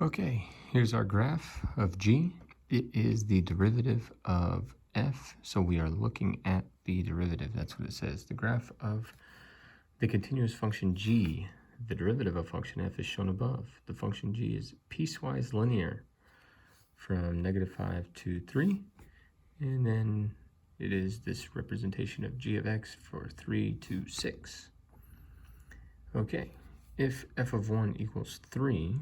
Okay, here's our graph of g. It is the derivative of f, so we are looking at the derivative. That's what it says. The graph of the continuous function g, the derivative of function f is shown above. The function g is piecewise linear from -5 to 3, and then it is this representation of g of x for 3 to 6. Okay, if f of 1 equals 3,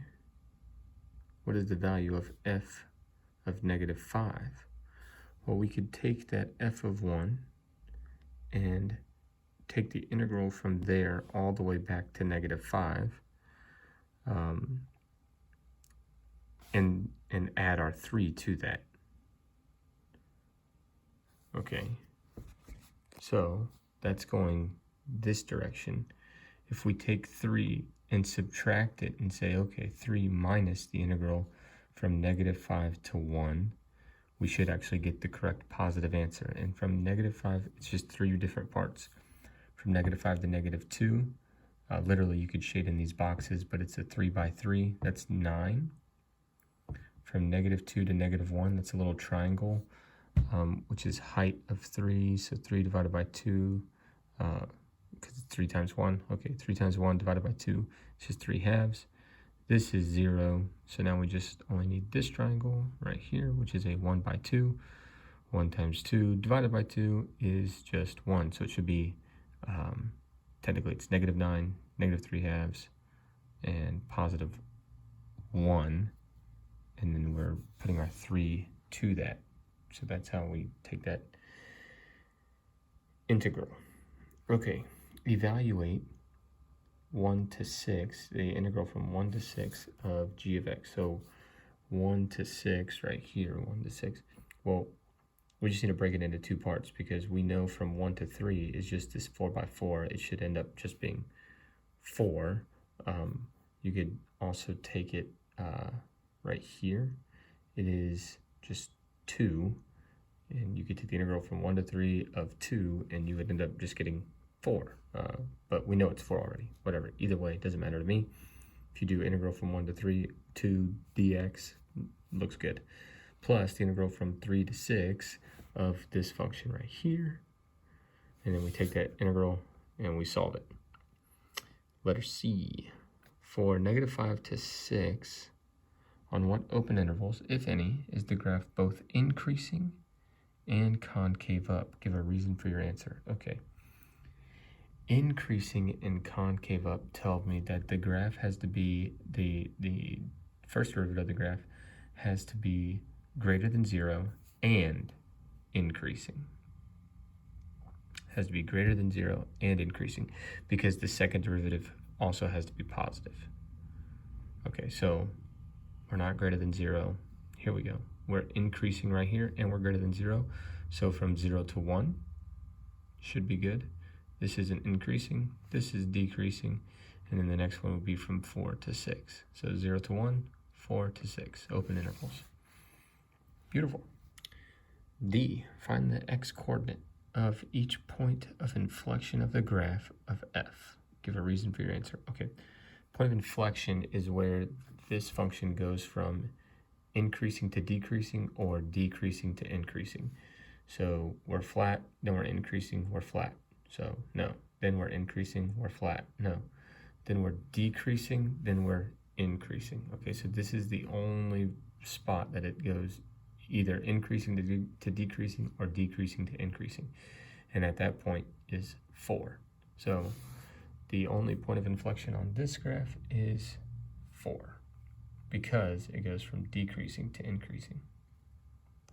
what is the value of f of -5? Well, we could take that f of 1 and take the integral from there all the way back to -5, and add our 3 to that. Okay, so that's going this direction. If we take 3 and subtract it and say, okay, 3 minus the integral from -5 to 1, we should actually get the correct positive answer. And from -5, it's just 3 different parts. From -5 to -2, literally you could shade in these boxes, but it's a 3 by 3, that's 9. From -2 to -1, that's a little triangle, which is height of 3, so 3 divided by 2, because it's 3 times 1. Okay, 3 times 1 divided by 2, it's just 3 halves. This is 0, so now we just only need this triangle right here, which is a 1 by 2. 1 times 2 divided by 2 is just 1, so it should be, technically it's -9, -3 halves, and positive 1, and then we're putting our 3 to that. So that's how we take that integral. Okay, evaluate 1 to 6, the integral from 1 to 6 of g of x. So 1 to 6 right here, 1 to 6. Well, we just need to break it into 2 parts because we know from 1 to 3 is just this 4 by 4. It should end up just being 4. You could also take it right here. It is just 2. And you could take the integral from 1 to 3 of 2, and you would end up just getting 4. But we know it's 4 already. Whatever. Either way, it doesn't matter to me. If you do integral from 1 to 3, 2 dx, looks good. Plus the integral from 3 to 6 of this function right here. And then we take that integral and we solve it. Letter C. For -5 to 6, on what open intervals, if any, is the graph both increasing and concave up? Give a reason for your answer. Okay. Increasing and concave up tell me that the graph has to be, the first derivative of the graph has to be greater than 0 and increasing. Has to be greater than 0 and increasing, because the second derivative also has to be positive. Okay, so we're not greater than 0. Here we go. We're increasing right here, and we're greater than 0. So from 0 to 1 should be good. This isn't increasing, this is decreasing, and then the next one would be from 4 to 6. So 0 to 1, 4 to 6, open intervals. Beautiful. D, find the x-coordinate of each point of inflection of the graph of f. Give a reason for your answer. Okay, point of inflection is where this function goes from increasing to decreasing or decreasing to increasing. So we're flat, then we're increasing, we're flat. So no. Then we're increasing, we're flat. No. Then we're decreasing, then we're increasing. Okay, so this is the only spot that it goes either increasing to decreasing or decreasing to increasing. And at that point is 4. So the only point of inflection on this graph is 4, because it goes from decreasing to increasing.